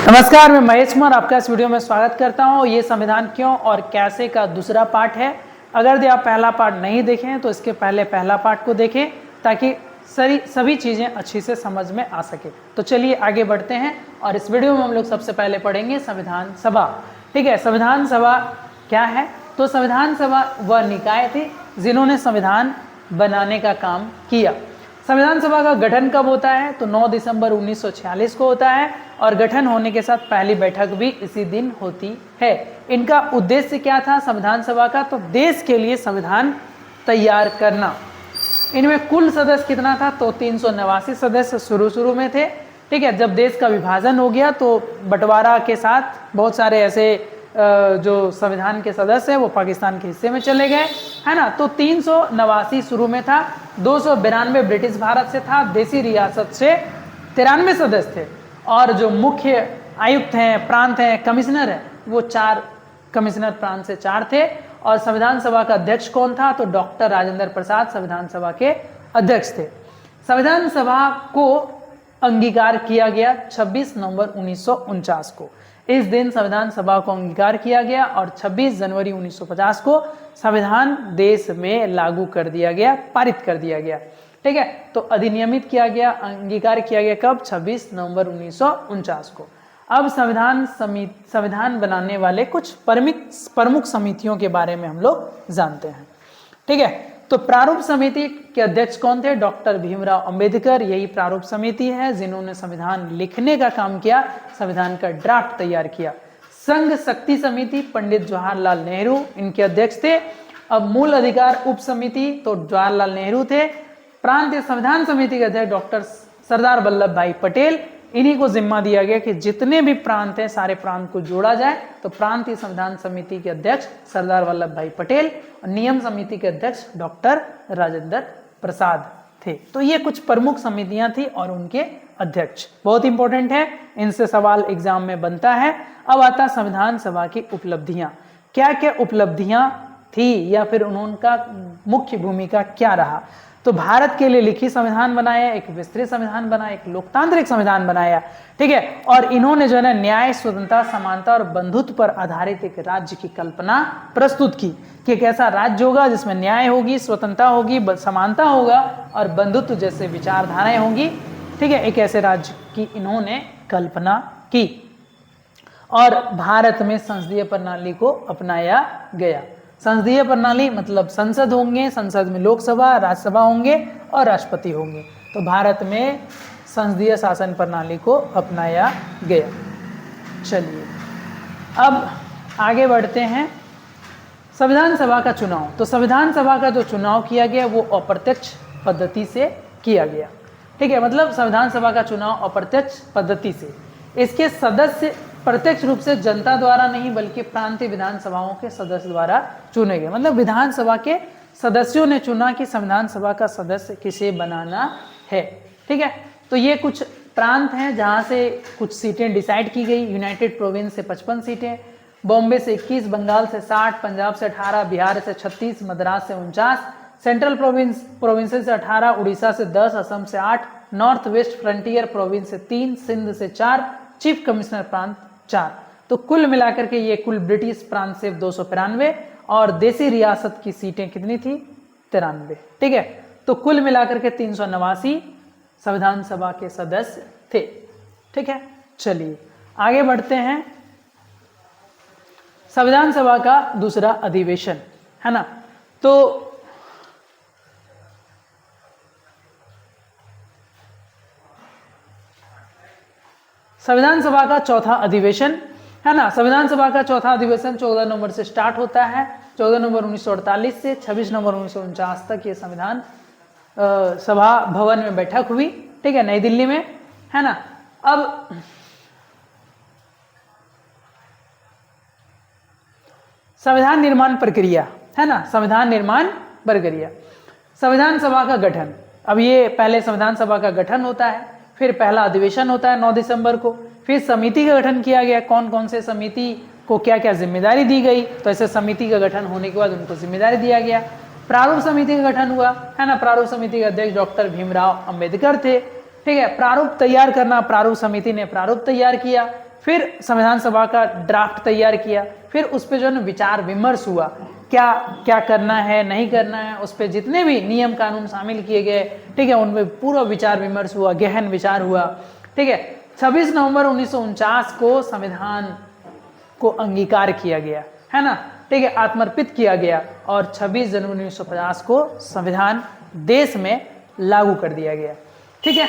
नमस्कार, मैं महेश कुमार आपका इस वीडियो में स्वागत करता हूं। ये संविधान क्यों और कैसे का दूसरा पार्ट है। अगर आप पहला पार्ट नहीं देखें तो इसके पहले पहला पार्ट को देखें ताकि सभी चीज़ें अच्छी से समझ में आ सके। तो चलिए आगे बढ़ते हैं और इस वीडियो में हम लोग सबसे पहले पढ़ेंगे संविधान सभा। ठीक है, संविधान सभा क्या है? तो संविधान सभा वह निकाय थी जिन्होंने संविधान बनाने का काम किया। संविधान सभा का गठन कब होता है? तो 9 दिसंबर 1946 को होता है और गठन होने के साथ पहली बैठक भी इसी दिन होती है। इनका उद्देश्य क्या था संविधान सभा का? तो देश के लिए संविधान तैयार करना। इनमें कुल सदस्य कितना था? तो 389 सदस्य शुरू में थे। ठीक है, जब देश का विभाजन हो गया तो बंटवारा के साथ बहुत सारे ऐसे जो संविधान के सदस्य हैं वो पाकिस्तान के हिस्से में चले गए, है ना। तो 389 शुरू में था, 292 ब्रिटिश भारत से था, देसी रियासत से 93 सदस्य थे और जो मुख्य आयुक्त हैं, प्रांत हैं, कमिश्नर हैं, वो 4 कमिश्नर प्रांत से 4 थे। और संविधान सभा का अध्यक्ष कौन था? तो डॉक्टर राजेंद्र प्रसाद संविधान सभा के अध्यक्ष थे। संविधान सभा को अंगीकार किया गया 26 नवंबर 1949 को। इस दिन संविधान सभा को अंगीकार किया गया और 26 जनवरी 1950 को संविधान देश में लागू कर दिया गया, पारित कर दिया गया। ठीक है, तो अधिनियमित किया गया, अंगीकार किया गया कब? 26 नवंबर 1949 को। अब संविधान बनाने वाले कुछ प्रमुख समितियों के बारे में हम लोग जानते हैं। ठीक है, तो प्रारूप समिति के अध्यक्ष कौन थे? डॉक्टर भीमराव अंबेडकर। यही प्रारूप समिति है जिन्होंने संविधान लिखने का काम किया, संविधान का ड्राफ्ट तैयार किया। संघ शक्ति समिति पंडित जवाहरलाल नेहरू इनके अध्यक्ष थे। अब मूल अधिकार उप समिति तो जवाहरलाल नेहरू थे। प्रांतीय संविधान समिति के अध्यक्ष डॉक्टर सरदार वल्लभ भाई पटेल। इन्हीं को जिम्मा दिया गया कि जितने भी प्रांत हैं सारे प्रांत को जोड़ा जाए। तो प्रांतीय संविधान समिति के अध्यक्ष सरदार वल्लभ भाई पटेल और नियम समिति के अध्यक्ष डॉक्टर राजेंद्र प्रसाद थे। तो ये कुछ प्रमुख समितियां थी और उनके अध्यक्ष बहुत इंपॉर्टेंट है, इनसे सवाल एग्जाम में बनता है। अब आता संविधान सभा की उपलब्धियां। क्या क्या उपलब्धियां थी या फिर उनका मुख्य भूमिका क्या रहा? तो भारत के लिए लिखित संविधान बनाया, एक विस्तृत संविधान बनाया, एक लोकतांत्रिक संविधान बनाया। ठीक है, और इन्होंने जो है न्याय, स्वतंत्रता, समानता और बंधुत्व पर आधारित एक राज्य की कल्पना प्रस्तुत की कि एक ऐसा राज्य होगा जिसमें न्याय होगी, स्वतंत्रता होगी, समानता होगा और बंधुत्व जैसे विचारधाराएं होंगी। ठीक है, एक ऐसे राज्य की इन्होंने कल्पना की और भारत में संसदीय प्रणाली को अपनाया गया। संसदीय प्रणाली मतलब संसद होंगे, संसद में लोकसभा, राज्यसभा होंगे और राष्ट्रपति होंगे। तो भारत में संसदीय शासन प्रणाली को अपनाया गया। चलिए अब आगे बढ़ते हैं। संविधान सभा का चुनाव। तो संविधान सभा का जो चुनाव किया गया वो अप्रत्यक्ष पद्धति से किया गया। ठीक है, मतलब संविधान सभा का चुनाव अप्रत्यक्ष पद्धति से। इसके सदस्य प्रत्यक्ष रूप से जनता द्वारा नहीं बल्कि प्रांतीय विधानसभाओं के सदस्य द्वारा चुने गए। मतलब विधानसभा के सदस्यों ने चुना कि संविधान सभा का सदस्य किसे बनाना है। ठीक है, तो ये कुछ प्रांत हैं जहां से कुछ सीटें डिसाइड की गई। यूनाइटेड प्रोविंस से 55 सीटें, बॉम्बे से 21, बंगाल से 60, पंजाब से 18, बिहार से 36, मद्रास से 49, सेंट्रल प्रोविंसेस से 18, उड़ीसा से 10, असम से 8, नॉर्थ वेस्ट फ्रंटियर प्रोविंस से 3, सिंध से 4, चीफ कमिश्नर प्रांत 4। तो कुल मिलाकर के ये कुल ब्रिटिश प्रांत से 293 और देसी रियासत की सीटें कितनी थी? 93। ठीक है, तो कुल मिलाकर के 389 संविधान सभा के सदस्य थे। ठीक है, चलिए आगे बढ़ते हैं। संविधान सभा का दूसरा अधिवेशन, है ना। तो संविधान सभा का चौथा अधिवेशन, है ना। संविधान सभा का चौथा अधिवेशन 14 नवंबर से स्टार्ट होता है। 14 नवंबर 1948 से 26 नवंबर 1949 तक ये संविधान सभा भवन में बैठक हुई। ठीक है, नई दिल्ली में, है ना। अब संविधान निर्माण प्रक्रिया, है ना। संविधान निर्माण प्रक्रिया, संविधान सभा का गठन। अब ये पहले संविधान सभा का गठन होता है, फिर पहला अधिवेशन होता है 9 दिसंबर को, फिर समिति का गठन किया गया। कौन कौन से समिति को क्या क्या जिम्मेदारी दी गई, तो ऐसे समिति का गठन होने के बाद उनको जिम्मेदारी दिया गया। प्रारूप समिति का गठन हुआ, है ना। प्रारूप समिति के अध्यक्ष डॉक्टर भीमराव अंबेडकर थे। ठीक है, प्रारूप तैयार करना, प्रारूप समिति ने प्रारूप तैयार किया, फिर संविधान सभा का ड्राफ्ट तैयार किया, फिर उस पर जो है ना विचार विमर्श हुआ, क्या क्या करना है नहीं करना है, उस पर जितने भी नियम कानून शामिल किए गए, ठीक है, उनमें पूरा विचार विमर्श हुआ, गहन विचार हुआ, ठीक है। 26 नवंबर 1949 को संविधान को अंगीकार किया गया, है ना, ठीक है, आत्मर्पित किया गया, और 26 जनवरी 1950 को संविधान देश में लागू कर दिया गया, ठीक है।